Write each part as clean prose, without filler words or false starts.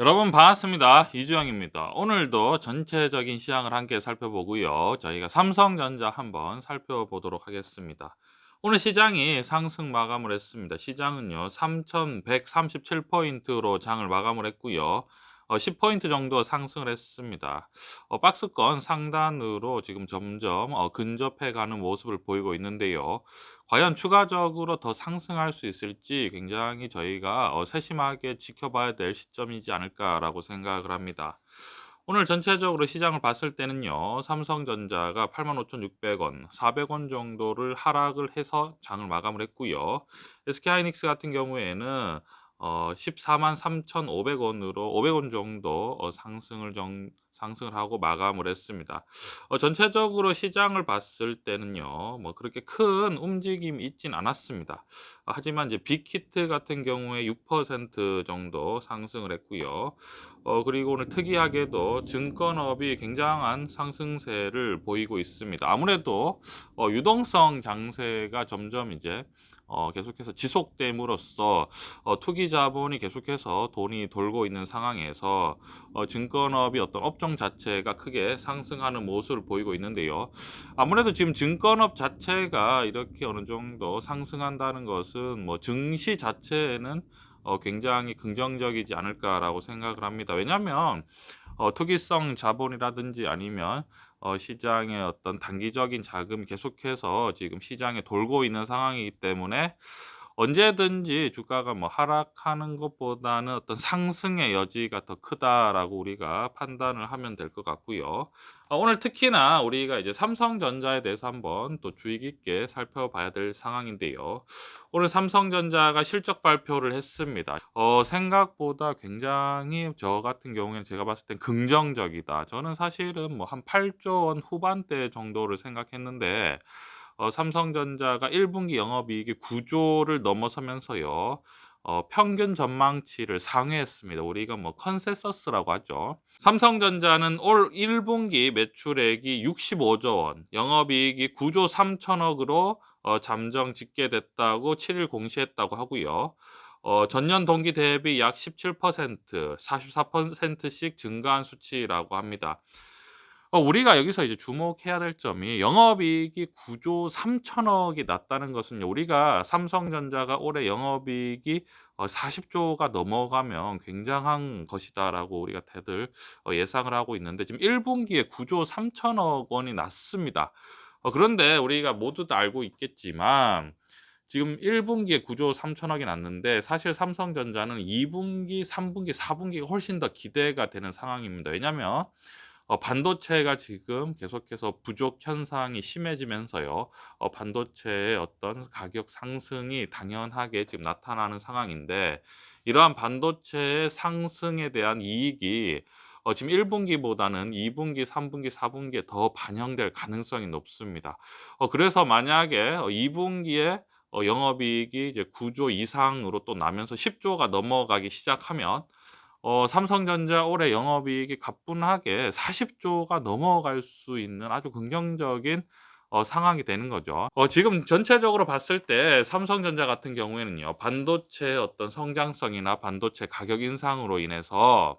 여러분 반갑습니다. 이주영입니다. 오늘도 전체적인 시장을 함께 살펴보고요. 저희가 삼성전자 한번 살펴보도록 하겠습니다. 오늘 시장이 상승 마감을 했습니다. 시장은요, 3,137포인트로 장을 마감을 했고요. 10포인트 정도 상승을 했습니다. 박스권 상단으로 지금 점점 근접해 가는 모습을 보이고 있는데요. 과연 추가적으로 더 상승할 수 있을지 굉장히 저희가 세심하게 지켜봐야 될 시점이지 않을까라고 생각을 합니다. 오늘 전체적으로 시장을 봤을 때는요. 삼성전자가 85,600원, 400원 정도를 하락을 해서 장을 마감을 했고요. SK하이닉스 같은 경우에는 143,350원으로 500원 정도 상승을 하고 마감을 했습니다. 전체적으로 시장을 봤을 때는요. 뭐 그렇게 큰 움직임이 있진 않았습니다. 하지만 이제 빅히트 같은 경우에 6% 정도 상승을 했고요. 그리고 오늘 특이하게도 증권업이 굉장한 상승세를 보이고 있습니다. 아무래도 유동성 장세가 점점 이제 계속해서 지속됨으로써 투기 자본이 계속해서 돈이 돌고 있는 상황에서 증권업이 어떤 업종 자체가 크게 상승하는 모습을 보이고 있는데요. 아무래도 지금 증권업 자체가 이렇게 어느 정도 상승한다는 것은 뭐 증시 자체에는 굉장히 긍정적이지 않을까라고 생각을 합니다. 왜냐하면 투기성 자본이라든지 아니면 시장의 어떤 단기적인 자금이 계속해서 지금 시장에 돌고 있는 상황이기 때문에 언제든지 주가가 뭐 하락하는 것보다는 어떤 상승의 여지가 더 크다라고 우리가 판단을 하면 될 것 같고요. 오늘 특히나 우리가 이제 삼성전자에 대해서 한번 또 주의 깊게 살펴봐야 될 상황인데요. 오늘 삼성전자가 실적 발표를 했습니다. 생각보다 굉장히 저 같은 경우에는 제가 봤을 땐 긍정적이다. 저는 사실은 뭐 한 8조 원 후반대 정도를 생각했는데 삼성전자가 1분기 영업이익이 9조를 넘어서면서요. 평균 전망치를 상회했습니다. 우리가 뭐 컨센서스라고 하죠. 삼성전자는 올 1분기 매출액이 65조 원, 영업이익이 9조 3천억으로 잠정 집계됐다고 7일 공시했다고 하고요. 전년 동기 대비 약 17%, 44%씩 증가한 수치라고 합니다. 우리가 여기서 이제 주목해야 될 점이 영업이익이 9조 3천억이 났다는 것은요. 우리가 삼성전자가 올해 영업이익이 40조가 넘어가면 굉장한 것이다라고 우리가 다들 예상을 하고 있는데 지금 1분기에 9조 3천억 원이 났습니다. 그런데 우리가 모두 다 알고 있겠지만 지금 1분기에 9조 3천억이 났는데 사실 삼성전자는 2분기, 3분기, 4분기가 훨씬 더 기대가 되는 상황입니다. 왜냐하면 반도체가 지금 계속해서 부족 현상이 심해지면서요. 반도체의 어떤 가격 상승이 당연하게 지금 나타나는 상황인데 이러한 반도체의 상승에 대한 이익이 지금 1분기보다는 2분기, 3분기, 4분기에 더 반영될 가능성이 높습니다. 그래서 만약에 2분기에 영업이익이 이제 9조 이상으로 또 나면서 10조가 넘어가기 시작하면 삼성전자 올해 영업이익이 가뿐하게 40조가 넘어갈 수 있는 아주 긍정적인 상황이 되는 거죠. 지금 전체적으로 봤을 때 삼성전자 같은 경우에는요. 반도체의 어떤 성장성이나 반도체 가격 인상으로 인해서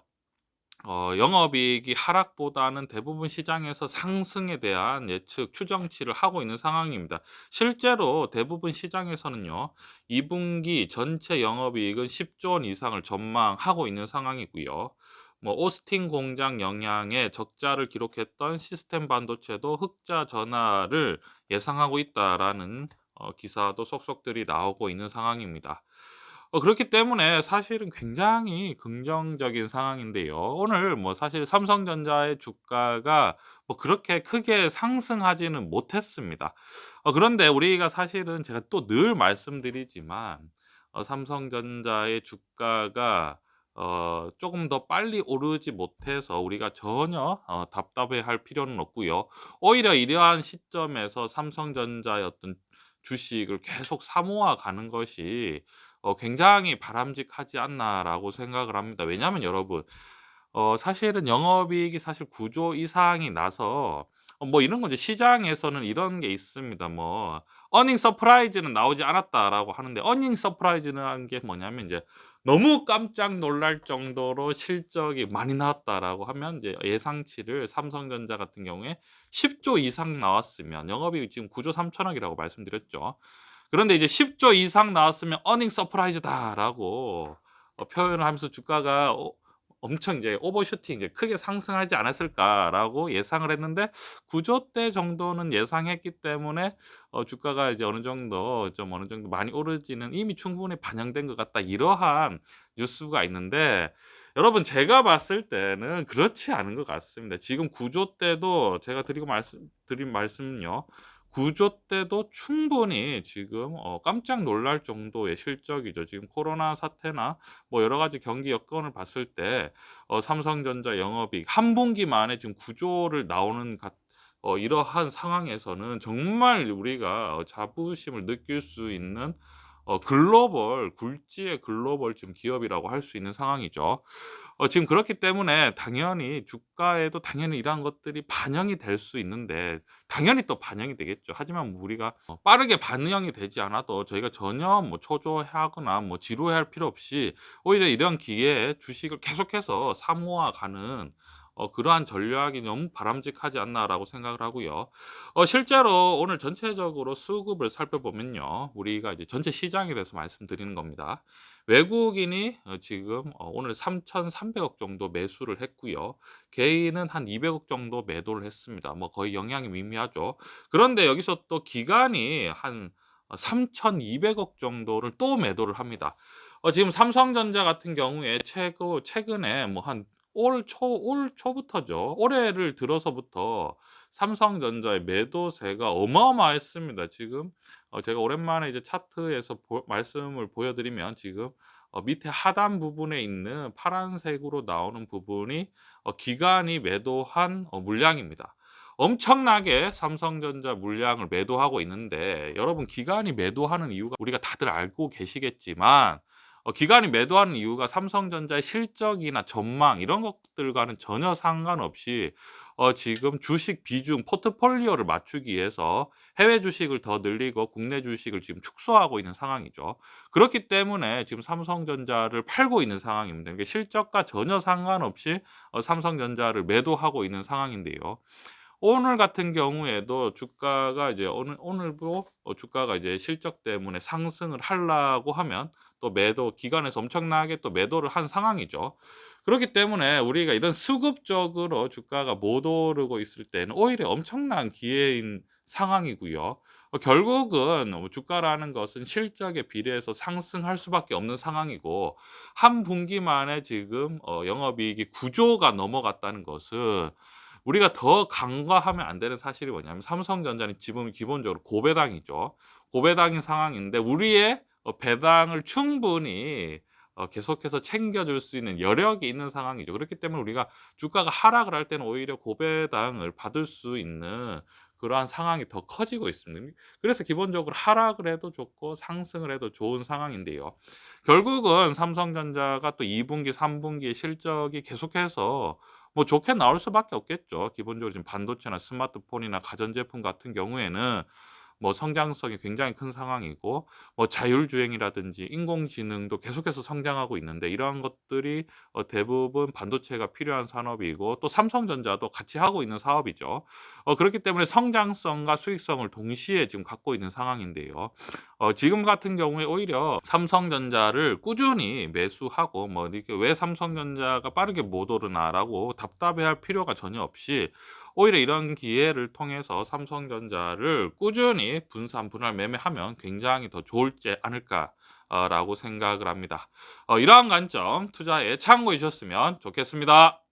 영업이익이 하락보다는 대부분 시장에서 상승에 대한 예측, 추정치를 하고 있는 상황입니다. 실제로 대부분 시장에서는요. 2분기 전체 영업이익은 10조 원 이상을 전망하고 있는 상황이고요. 뭐 오스틴 공장 영향에 적자를 기록했던 시스템 반도체도 흑자 전환을 예상하고 있다라는 기사도 속속들이 나오고 있는 상황입니다. 그렇기 때문에 사실은 굉장히 긍정적인 상황인데요. 오늘 뭐 사실 삼성전자의 주가가 뭐 그렇게 크게 상승하지는 못했습니다. 그런데 우리가 사실은 제가 또 늘 말씀드리지만 삼성전자의 주가가 조금 더 빨리 오르지 못해서 우리가 전혀 답답해할 필요는 없고요. 오히려 이러한 시점에서 삼성전자의 어떤 주식을 계속 사모아 가는 것이 굉장히 바람직하지 않나라고 생각을 합니다. 왜냐하면 여러분 사실은 영업이익이 사실 9조 이상이 나서 뭐 이런 거 이제 시장에서는 이런 게 있습니다. 뭐 "어닝 서프라이즈는 나오지 않았다."라고 하는데 어닝 서프라이즈는 게 뭐냐면 이제 너무 깜짝 놀랄 정도로 실적이 많이 나왔다라고 하면 이제 예상치를 삼성전자 같은 경우에 10조 이상 나왔으면 영업이익이 지금 9조 3천억 이라고 말씀드렸죠. 그런데 이제 10조 이상 나왔으면 "어닝 서프라이즈다."라고 표현을 하면서 주가가 엄청 이제 오버슈팅 이제 '크게 상승하지 않았을까.'라고 예상을 했는데 9조대 정도는 예상했기 때문에 주가가 이제 어느 정도 많이 오르지는 이미 충분히 반영된 것 같다. 이러한 뉴스가 있는데 여러분 제가 봤을 때는 그렇지 않은 것 같습니다. 지금 9조대도 제가 드린 말씀은요. 9조 때도 충분히 지금 깜짝 놀랄 정도의 실적이죠. 지금 코로나 사태나 뭐 여러 가지 경기 여건을 봤을 때 삼성전자 영업이익 한 분기 만에 지금 9조를 나오는 이러한 상황에서는 정말 우리가 자부심을 느낄 수 있는 글로벌 굴지의 글로벌 지금 기업이라고 할 수 있는 상황이죠. 지금 그렇기 때문에 당연히 주가에도 당연히 이러한 것들이 반영이 될 수 있는데 당연히 또 반영이 되겠죠. 하지만 뭐 우리가 빠르게 반영이 되지 않아도 저희가 전혀 뭐 초조해하거나 뭐 지루해할 필요 없이 오히려 이런 기회에 주식을 계속해서 사모아 가는 그러한 전략이 너무 바람직하지 않나라고 생각을 하고요. 실제로 오늘 전체적으로 수급을 살펴보면요. 우리가 이제 전체 시장에 대해서 말씀드리는 겁니다. 외국인이 지금 오늘 3,300억 정도 매수를 했고요. 개인은 한 200억 정도 매도를 했습니다. 뭐 거의 영향이 미미하죠. 그런데 여기서 또 기관이 한 3,200억 정도를 또 매도를 합니다. 지금 삼성전자 같은 경우에 최근에 뭐 한 올 초부터죠. 올해를 들어서부터 삼성전자의 매도세가 어마어마했습니다. 지금 제가 오랜만에 이제 차트에서 말씀을 보여드리면 지금 밑에 하단 부분에 있는 파란색으로 나오는 부분이 기관이 매도한 물량입니다. 엄청나게 삼성전자 물량을 매도하고 있는데 여러분 기관이 매도하는 이유가 우리가 다들 알고 계시겠지만 기관이 매도하는 이유가 삼성전자의 실적이나 전망 이런 것들과는 전혀 상관없이 지금 주식 비중 포트폴리오를 맞추기 위해서 해외 주식을 더 늘리고 국내 주식을 지금 축소하고 있는 상황이죠. 그렇기 때문에 지금 삼성전자를 팔고 있는 상황입니다. 이게 실적과 전혀 상관없이 삼성전자를 매도하고 있는 상황인데요. 오늘 같은 경우에도 주가가 이제 오늘도 주가가 이제 실적 때문에 상승을 하려고 하면 또 기관에서 엄청나게 또 매도를 한 상황이죠. 그렇기 때문에 우리가 이런 수급적으로 주가가 못 오르고 있을 때는 오히려 엄청난 기회인 상황이고요. 결국은 주가라는 것은 실적에 비례해서 상승할 수밖에 없는 상황이고 한 분기 만에 지금 영업이익이 9조가 넘어갔다는 것은 우리가 더 간과하면 안 되는 사실이 뭐냐면 삼성전자는 지금 기본적으로 고배당이죠. 고배당인 상황인데 우리의 배당을 충분히 계속해서 챙겨줄 수 있는 여력이 있는 상황이죠. 그렇기 때문에 우리가 주가가 하락을 할 때는 오히려 고배당을 받을 수 있는 그러한 상황이 더 커지고 있습니다. 그래서 기본적으로 하락을 해도 좋고 상승을 해도 좋은 상황인데요. 결국은 삼성전자가 또 2분기, 3분기 실적이 계속해서 뭐 좋게 나올 수밖에 없겠죠. 기본적으로 지금 반도체나 스마트폰이나 가전제품 같은 경우에는 뭐 성장성이 굉장히 큰 상황이고 뭐 자율주행이라든지 인공지능도 계속해서 성장하고 있는데 이러한 것들이 대부분 반도체가 필요한 산업이고 또 삼성전자도 같이 하고 있는 사업이죠. 그렇기 때문에 성장성과 수익성을 동시에 지금 갖고 있는 상황인데요. 지금 같은 경우에 오히려 삼성전자를 꾸준히 매수하고 뭐 이렇게 '왜 삼성전자가 빠르게 못 오르나.'라고 답답해할 필요가 전혀 없이 오히려 이런 기회를 통해서 삼성전자를 꾸준히 분할 매매하면 굉장히 더 좋을지 않을까 라고 생각을 합니다. 이러한 관점 투자에 참고해 주셨으면 좋겠습니다.